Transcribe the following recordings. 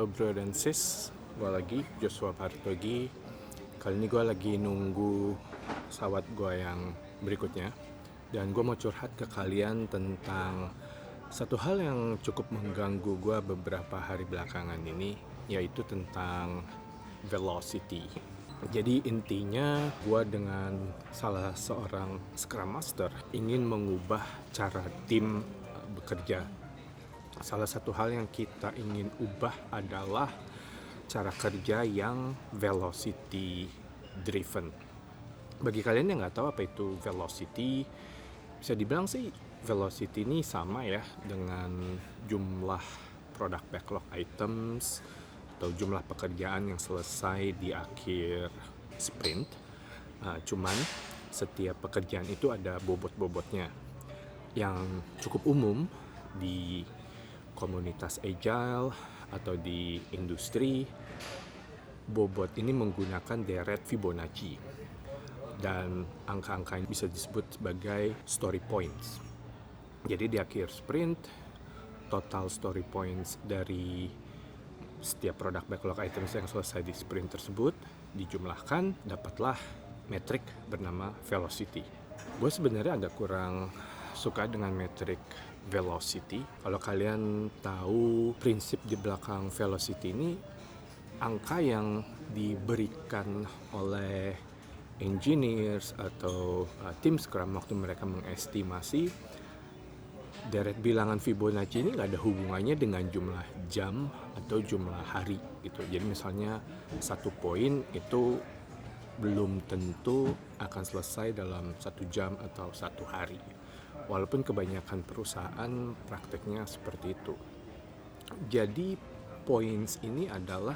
Halo bro dan sis, gue lagi Joshua Partogi. Kali ini gue lagi nunggu pesawat gue yang berikutnya. Dan gue mau curhat ke kalian tentang satu hal yang cukup mengganggu gue beberapa hari belakangan ini, yaitu tentang velocity. Jadi intinya gue dengan salah seorang Scrum Master ingin mengubah cara tim bekerja. Salah satu hal yang kita ingin ubah adalah cara kerja yang velocity driven. Bagi kalian yang nggak tahu apa itu velocity, bisa dibilang sih velocity ini sama ya dengan jumlah product backlog items atau jumlah pekerjaan yang selesai di akhir sprint. Cuman setiap pekerjaan itu ada bobot-bobotnya yang cukup umum di komunitas agile atau di industri. Bobot ini menggunakan deret Fibonacci dan angka-angka ini bisa disebut sebagai story points. Jadi di akhir sprint, total story points dari setiap product backlog items yang selesai di sprint tersebut dijumlahkan, dapatlah metrik bernama velocity. Gue sebenarnya agak kurang suka dengan metrik velocity. Kalau kalian tahu prinsip di belakang velocity ini, angka yang diberikan oleh engineers atau tim Scrum waktu mereka mengestimasi deret bilangan Fibonacci ini nggak ada hubungannya dengan jumlah jam atau jumlah hari gitu. Jadi misalnya satu poin itu belum tentu akan selesai dalam 1 jam atau 1 hari. Walaupun kebanyakan perusahaan prakteknya seperti itu. Jadi points ini adalah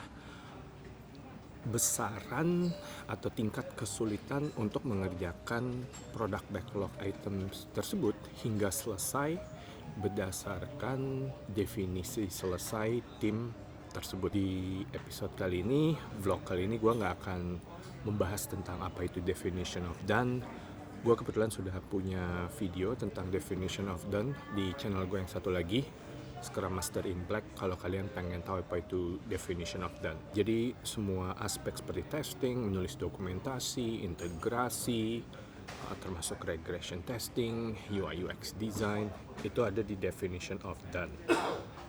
besaran atau tingkat kesulitan untuk mengerjakan product backlog items tersebut hingga selesai berdasarkan definisi selesai tim tersebut. Di episode kali ini, vlog kali ini gue nggak akan membahas tentang apa itu definition of done. Gue kebetulan sudah punya video tentang definition of done di channel gue yang satu lagi, Scrum Master in Black, kalau kalian pengen tahu apa itu definition of done. Jadi semua aspek seperti testing, menulis dokumentasi, integrasi, termasuk regression testing, UI UX design, itu ada di definition of done.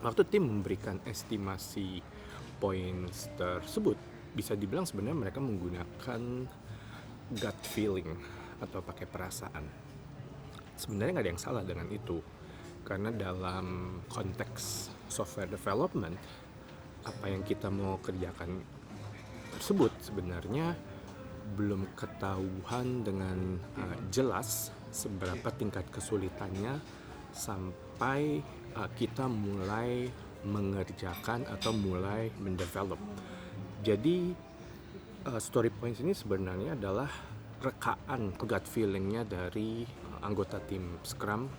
Waktu tim memberikan estimasi points tersebut, bisa dibilang sebenarnya mereka menggunakan gut feeling atau pakai perasaan. Sebenarnya nggak ada yang salah dengan itu, karena dalam konteks software development, apa yang kita mau kerjakan tersebut sebenarnya belum ketahuan dengan jelas seberapa tingkat kesulitannya sampai kita mulai mengerjakan atau mulai mendevelop. Jadi story points ini sebenarnya adalah rekaan gut feelingnya dari anggota tim Scrum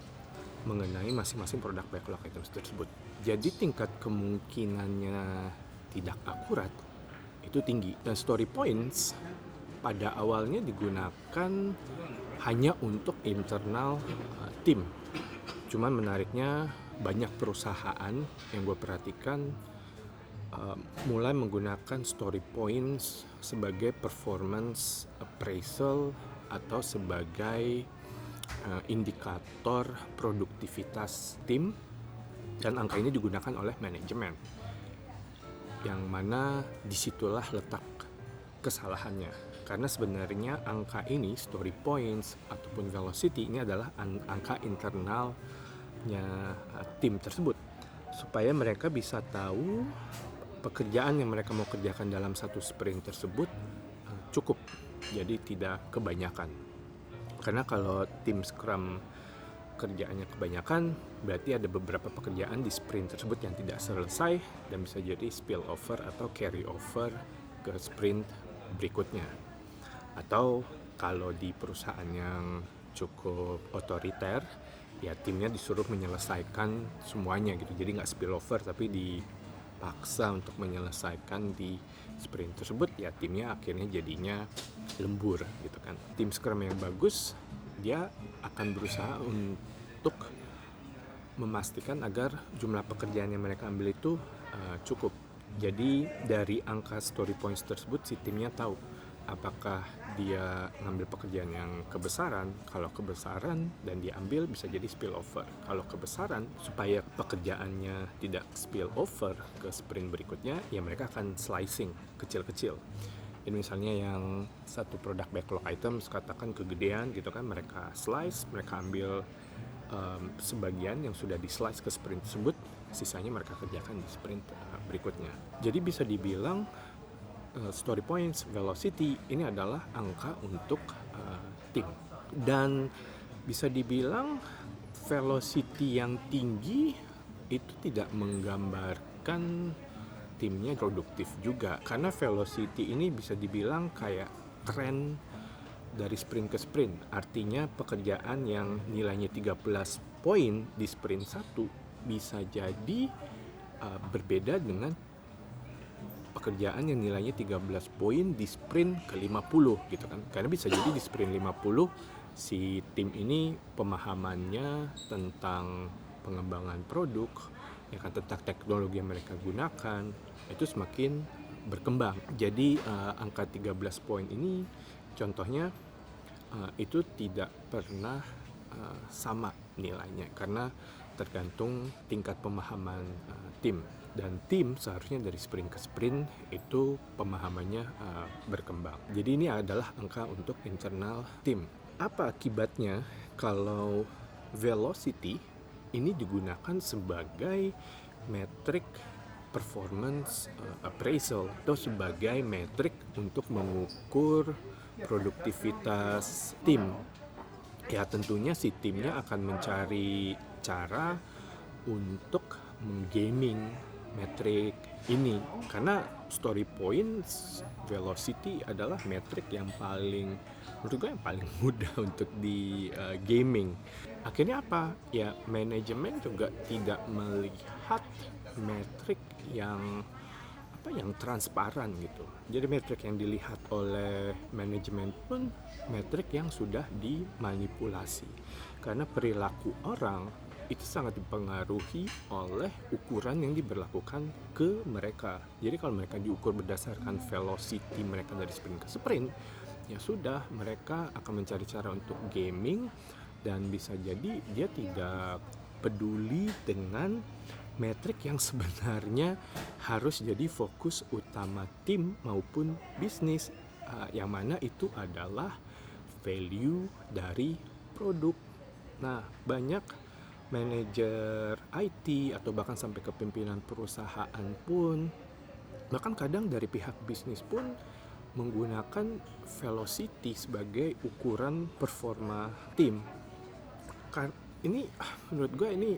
mengenai masing-masing produk backlog items tersebut. Jadi tingkat kemungkinannya tidak akurat itu tinggi. Dan story points pada awalnya digunakan hanya untuk internal tim. Cuman menariknya banyak perusahaan yang gue perhatikan mulai menggunakan story points sebagai performance appraisal atau sebagai indikator produktivitas tim, dan angka ini digunakan oleh manajemen, yang mana disitulah letak kesalahannya. Karena sebenarnya angka ini, story points ataupun velocity, ini adalah angka internalnya tim tersebut, supaya mereka bisa tahu pekerjaan yang mereka mau kerjakan dalam satu sprint tersebut cukup, jadi tidak kebanyakan. Karena kalau tim Scrum kerjaannya kebanyakan, berarti ada beberapa pekerjaan di sprint tersebut yang tidak selesai dan bisa jadi spill over atau carry over ke sprint berikutnya. Atau kalau di perusahaan yang cukup otoriter, ya timnya disuruh menyelesaikan semuanya gitu. Jadi nggak spill over, tapi dipaksa untuk menyelesaikan di sprint tersebut, ya timnya akhirnya jadinya lembur gitu kan. Tim Scrum yang bagus, dia akan berusaha untuk memastikan agar jumlah pekerjaan yang mereka ambil itu cukup. Jadi dari angka story points tersebut si timnya tahu apakah dia ngambil pekerjaan yang kebesaran. Kalau kebesaran dan dia ambil, bisa jadi spillover. Kalau kebesaran, supaya pekerjaannya tidak spillover ke sprint berikutnya, ya mereka akan slicing kecil-kecil. Ini misalnya yang satu produk backlog items, katakan kegedean gitu kan, mereka slice, mereka ambil sebagian yang sudah di slice ke sprint tersebut, sisanya mereka kerjakan di sprint berikutnya. Jadi bisa dibilang story points, velocity ini adalah angka untuk tim. Dan bisa dibilang velocity yang tinggi itu tidak menggambarkan timnya produktif juga, karena velocity ini bisa dibilang kayak tren dari sprint ke sprint. Artinya pekerjaan yang nilainya 13 poin di sprint 1 bisa jadi berbeda dengan pekerjaan yang nilainya 13 poin di sprint ke-50 gitu kan. Karena bisa jadi di sprint 50 si tim ini pemahamannya tentang pengembangan produk, ya kan, tentang teknologi yang mereka gunakan itu semakin berkembang. Jadi angka 13 poin ini contohnya itu tidak pernah sama nilainya, karena tergantung tingkat pemahaman tim. Dan tim seharusnya dari sprint ke sprint itu pemahamannya berkembang. Jadi ini adalah angka untuk internal tim. Apa akibatnya kalau velocity ini digunakan sebagai metrik performance appraisal atau sebagai metrik untuk mengukur produktivitas tim? Ya tentunya si timnya akan mencari cara untuk menggaming metrik ini, karena story points velocity adalah metrik yang paling, menurut gue, yang paling mudah untuk di gaming. Akhirnya apa? Ya manajemen juga tidak melihat metrik yang yang transparan gitu. Jadi metrik yang dilihat oleh manajemen pun metrik yang sudah dimanipulasi, karena perilaku orang itu sangat dipengaruhi oleh ukuran yang diberlakukan ke mereka. Jadi kalau mereka diukur berdasarkan velocity mereka dari sprint ke sprint, ya sudah, mereka akan mencari cara untuk gaming, dan bisa jadi dia tidak peduli dengan metrik yang sebenarnya harus jadi fokus utama tim maupun bisnis, yang mana itu adalah value dari produk. Nah, banyak manajer IT atau bahkan sampai ke pimpinan perusahaan pun, bahkan kadang dari pihak bisnis pun menggunakan velocity sebagai ukuran performa tim. Ini menurut gue ini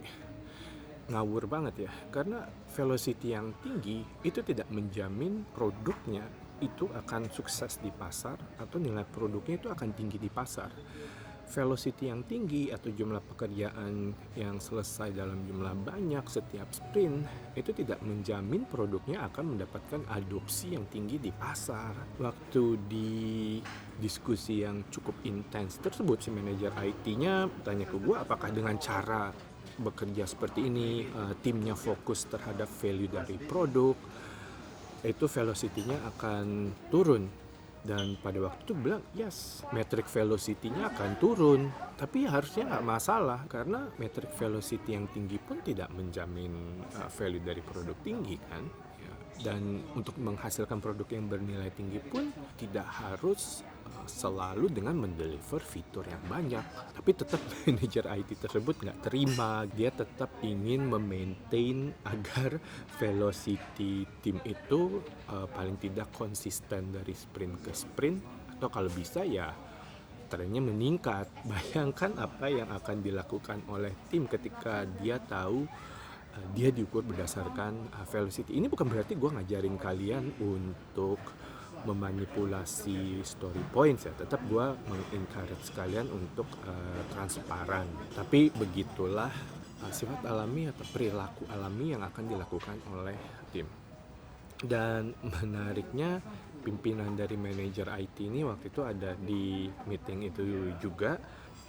ngawur banget ya, karena velocity yang tinggi itu tidak menjamin produknya itu akan sukses di pasar atau nilai produknya itu akan tinggi di pasar. Velocity yang tinggi atau jumlah pekerjaan yang selesai dalam jumlah banyak setiap sprint itu tidak menjamin produknya akan mendapatkan adopsi yang tinggi di pasar. Waktu di diskusi yang cukup intens tersebut, si manajer IT-nya tanya ke gue, apakah dengan cara bekerja seperti ini timnya fokus terhadap value dari produk, itu velocity-nya akan turun. Dan pada waktu itu bilang, yes, metrik velocity-nya akan turun. Tapi harusnya nggak masalah, karena metrik velocity yang tinggi pun tidak menjamin value dari produk tinggi kan. Ya. Dan untuk menghasilkan produk yang bernilai tinggi pun tidak harus selalu dengan mendeliver fitur yang banyak. Tapi tetap manajer IT tersebut nggak terima. Dia tetap ingin memaintain agar velocity tim itu paling tidak konsisten dari sprint ke sprint, atau kalau bisa ya trennya meningkat. Bayangkan apa yang akan dilakukan oleh tim ketika dia tahu dia diukur berdasarkan velocity. Ini bukan berarti gue ngajarin kalian untuk memanipulasi story points ya, tetap gue mengencourage kalian untuk transparan. Tapi begitulah sifat alami atau perilaku alami yang akan dilakukan oleh tim. Dan menariknya, pimpinan dari manajer IT ini waktu itu ada di meeting itu juga,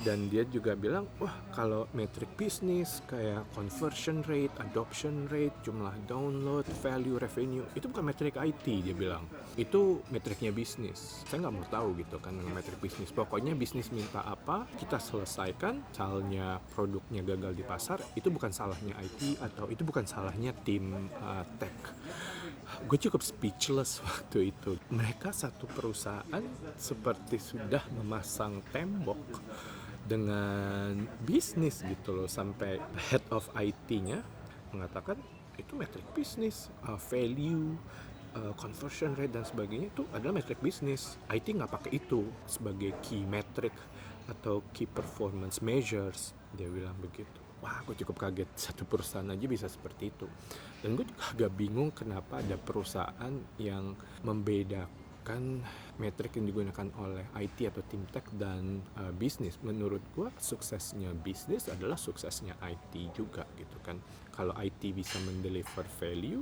Dan dia juga bilang, wah kalau metrik bisnis kayak conversion rate, adoption rate, jumlah download, value, revenue, itu bukan metrik IT, dia bilang. Itu metriknya bisnis. Saya nggak mau tahu gitu kan dengan metrik bisnis. Pokoknya bisnis minta apa, kita selesaikan. Misalnya produknya gagal di pasar, itu bukan salahnya IT atau itu bukan salahnya tim tech. Gue cukup speechless waktu itu. Mereka satu perusahaan seperti sudah memasang tembok dengan bisnis gitu loh, sampai head of IT-nya mengatakan itu metrik bisnis, value, conversion rate dan sebagainya itu adalah metrik bisnis. IT nggak pakai itu sebagai key metric atau key performance measures, dia bilang begitu. Wah, gue cukup kaget, satu perusahaan aja bisa seperti itu. Dan gue juga agak bingung kenapa ada perusahaan yang membedakan metrik yang digunakan oleh IT atau tim tech dan bisnis. Menurut gue suksesnya bisnis adalah suksesnya IT juga gitu kan. Kalau IT bisa mendeliver value,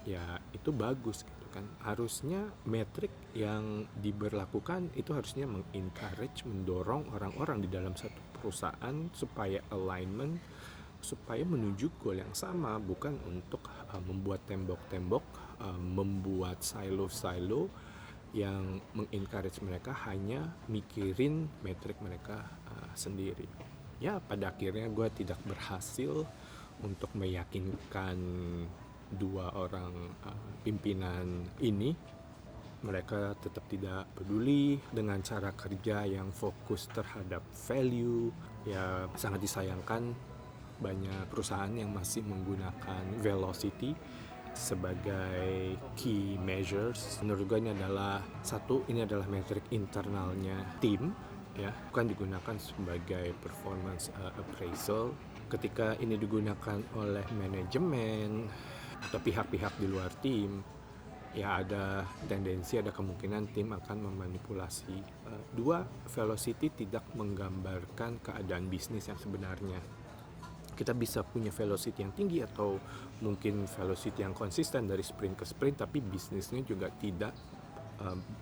ya itu bagus gitu kan. Harusnya metrik yang diberlakukan itu harusnya mengencourage, mendorong orang-orang di dalam satu perusahaan supaya alignment, supaya menuju goal yang sama, bukan untuk membuat tembok-tembok, membuat silo-silo yang mengencourage mereka hanya mikirin metrik mereka sendiri. Ya, pada akhirnya gue tidak berhasil untuk meyakinkan dua orang pimpinan ini. Mereka tetap tidak peduli dengan cara kerja yang fokus terhadap value. Ya, sangat disayangkan banyak perusahaan yang masih menggunakan velocity sebagai key measures. Menurut gue ini adalah metrik internalnya tim, ya, bukan digunakan sebagai performance appraisal. Ketika ini digunakan oleh manajemen atau pihak-pihak di luar tim, ya ada tendensi, ada kemungkinan tim akan memanipulasi. Dua, velocity tidak menggambarkan keadaan bisnis yang sebenarnya. Kita bisa punya velocity yang tinggi atau mungkin velocity yang konsisten dari sprint ke sprint, tapi bisnisnya juga tidak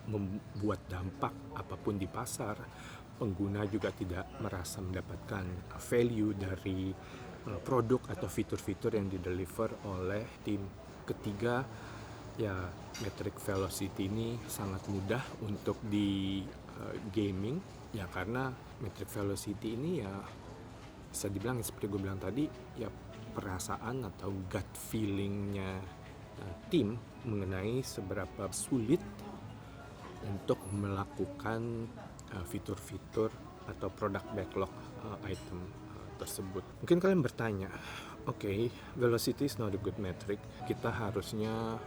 membuat dampak apapun di pasar. Pengguna juga tidak merasa mendapatkan value dari produk atau fitur-fitur yang dideliver oleh tim. Ketiga, ya metric velocity ini sangat mudah untuk di gaming, ya karena metric velocity ini ya bisa dibilang seperti gue bilang tadi, ya perasaan atau gut feelingnya tim mengenai seberapa sulit untuk melakukan fitur-fitur atau produk backlog item tersebut. Mungkin kalian bertanya, okay, velocity is not a good metric. Kita harusnya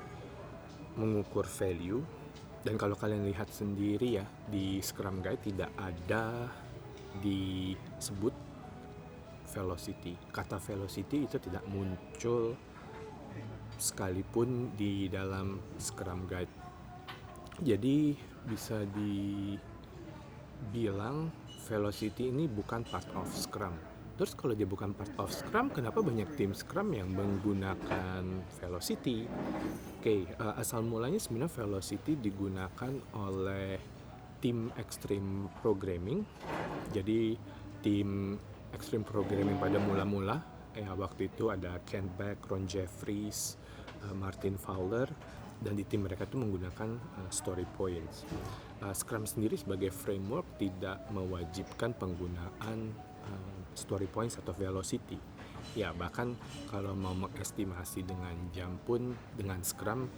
mengukur value. Dan kalau kalian lihat sendiri ya, di Scrum Guide tidak ada disebut velocity. Kata velocity itu tidak muncul sekalipun di dalam Scrum Guide. Jadi bisa dibilang velocity ini bukan part of Scrum. Terus kalau dia bukan part of Scrum, kenapa banyak tim Scrum yang menggunakan velocity? Asal mulanya sebenarnya velocity digunakan oleh tim extreme programming. Jadi tim extreme programming pada mula-mula, waktu itu ada Ken Beck, Ron Jeffries, Martin Fowler, dan di tim mereka itu menggunakan story points. Scrum sendiri sebagai framework tidak mewajibkan penggunaan story points atau velocity. Ya, bahkan kalau mau mengestimasi dengan jam pun dengan Scrum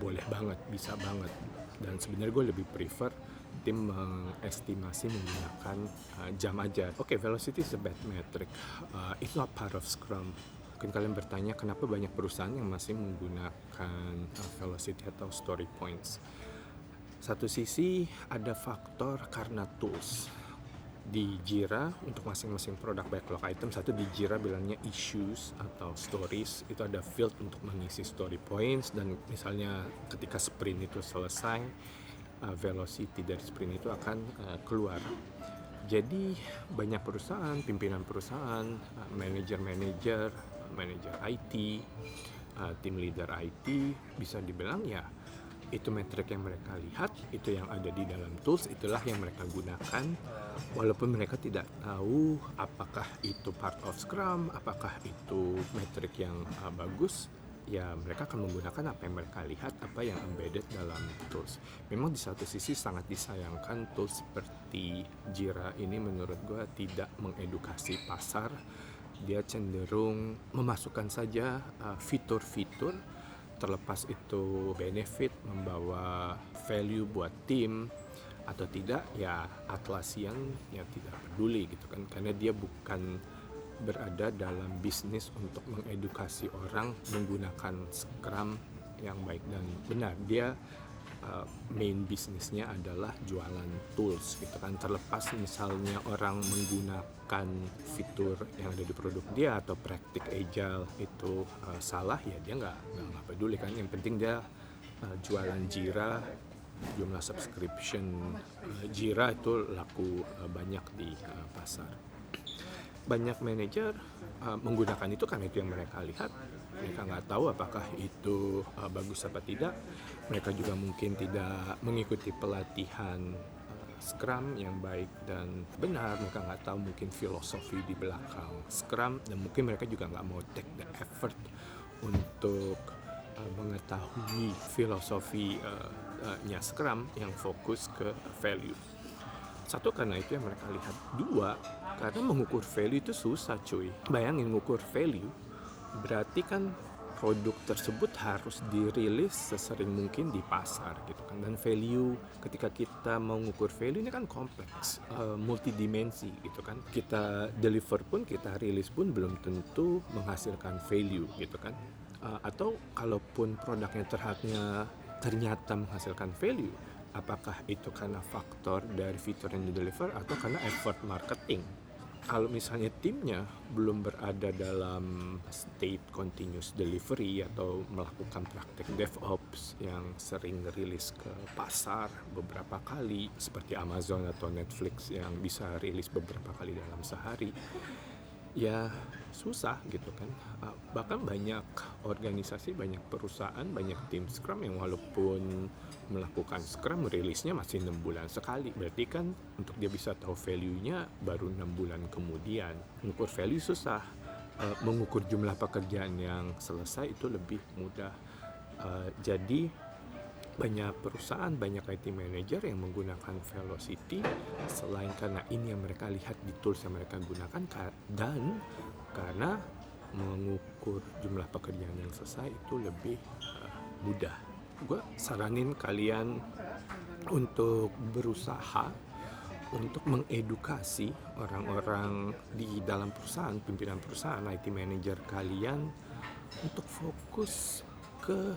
boleh banget, bisa banget. Dan sebenarnya gue lebih prefer tim mengestimasi menggunakan jam aja. Velocity is a bad metric. It's not part of Scrum. Mungkin kalian bertanya kenapa banyak perusahaan yang masih menggunakan velocity atau story points. Satu sisi ada faktor karena tools. Di Jira untuk masing-masing produk backlog item, satu di Jira bilangnya issues atau stories, itu ada field untuk mengisi story points, dan misalnya ketika sprint itu selesai, velocity dari sprint itu akan keluar. Jadi banyak perusahaan, pimpinan perusahaan, manajer IT, tim leader IT bisa dibilang ya Itu metrik yang mereka lihat, itu yang ada di dalam tools, itulah yang mereka gunakan. Walaupun mereka tidak tahu apakah itu part of Scrum, apakah itu metrik yang bagus, ya mereka akan menggunakan apa yang mereka lihat, apa yang embedded dalam tools. Memang di satu sisi sangat disayangkan tools seperti Jira ini menurut gue tidak mengedukasi pasar. Dia cenderung memasukkan saja fitur-fitur, terlepas itu benefit, membawa value buat tim atau tidak, ya Atlassian ya tidak peduli gitu kan, karena dia bukan berada dalam bisnis untuk mengedukasi orang menggunakan Scrum yang baik dan benar. Dia main bisnisnya adalah jualan tools gitu kan. Terlepas misalnya orang menggunakan fitur yang ada di produk dia atau praktik agile itu salah, ya dia nggak peduli kan. Yang penting dia jualan Jira, jumlah subscription Jira itu laku banyak di pasar. Banyak manajer menggunakan itu karena itu yang mereka lihat. Mereka nggak tahu apakah itu bagus apa tidak. Mereka juga mungkin tidak mengikuti pelatihan Scrum yang baik dan benar. Mereka nggak tahu mungkin filosofi di belakang Scrum, dan mungkin mereka juga nggak mau take the effort untuk mengetahui filosofinya Scrum yang fokus ke value. Satu, karena itu yang mereka lihat. Dua, karena mengukur value itu susah cuy. Bayangin mengukur value, berarti kan produk tersebut harus dirilis sesering mungkin di pasar gitu kan. Dan value, ketika kita mau mengukur value ini kan kompleks, multidimensi gitu kan. Kita deliver pun, kita rilis pun belum tentu menghasilkan value gitu kan. Atau kalaupun produknya ternyata menghasilkan value, apakah itu karena faktor dari fitur yang di-deliver atau karena effort marketing? Kalau misalnya timnya belum berada dalam state continuous delivery atau melakukan praktek DevOps yang sering rilis ke pasar beberapa kali, seperti Amazon atau Netflix yang bisa rilis beberapa kali dalam sehari, ya susah gitu kan. Bahkan banyak organisasi, banyak perusahaan, banyak tim Scrum yang walaupun melakukan Scrum rilisnya masih 6 bulan sekali. Berarti kan untuk dia bisa tahu value-nya baru 6 bulan kemudian. Mengukur value susah. Mengukur jumlah pekerjaan yang selesai itu lebih mudah. Jadi banyak perusahaan, banyak IT manager yang menggunakan Velocity selain karena ini yang mereka lihat di tools yang mereka gunakan, dan karena mengukur jumlah pekerjaan yang selesai itu lebih mudah. Gue saranin kalian untuk berusaha untuk mengedukasi orang-orang di dalam perusahaan, pimpinan perusahaan, IT manager kalian untuk fokus ke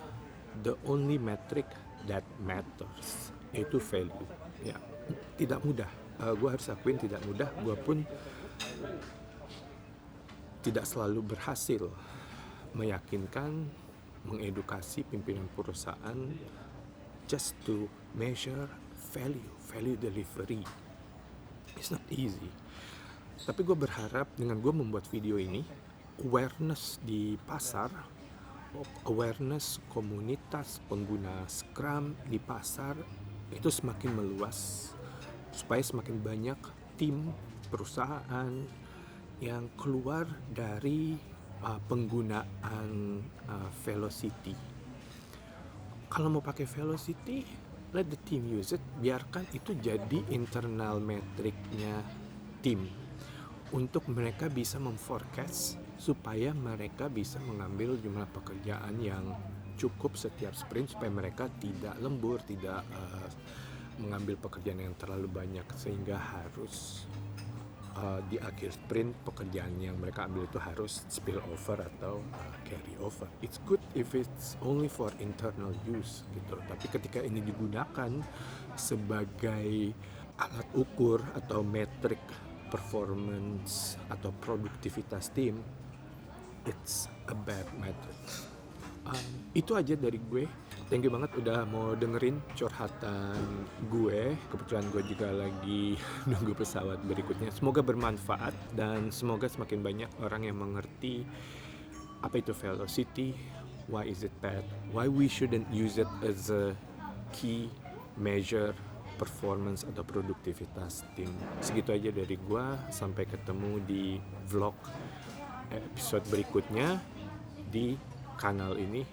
the only metric that matters, yaitu value. Ya, tidak mudah. Gue harus akuin tidak mudah. Gue pun tidak selalu berhasil meyakinkan, mengedukasi pimpinan perusahaan just to measure value delivery. It's not easy. Tapi gue berharap dengan gue membuat video ini, awareness di pasar, awareness komunitas pengguna Scrum di pasar itu semakin meluas, supaya semakin banyak tim perusahaan yang keluar dari penggunaan Velocity. Kalau mau pakai Velocity, let the team use it. Biarkan itu jadi internal metriknya tim untuk mereka bisa memforecast, supaya mereka bisa mengambil jumlah pekerjaan yang cukup setiap sprint, supaya mereka tidak lembur, tidak mengambil pekerjaan yang terlalu banyak sehingga harus di akhir sprint pekerjaan yang mereka ambil itu harus spill over atau carry over. It's good if it's only for internal use gitu. Tapi ketika ini digunakan sebagai alat ukur atau metrik performance atau produktivitas tim, it's a bad method. Itu aja dari gue. Thank you banget udah mau dengerin curhatan gue. Kebetulan gue juga lagi nunggu pesawat berikutnya. Semoga bermanfaat dan semoga semakin banyak orang yang mengerti apa itu Velocity, why is it bad, why we shouldn't use it as a key measure performance atau produktivitas tim. Segitu aja dari gua, sampai ketemu di vlog episode berikutnya di kanal ini,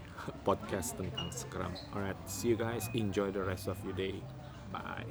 podcast tentang Scrum. Alright, see you guys, enjoy the rest of your day. Bye.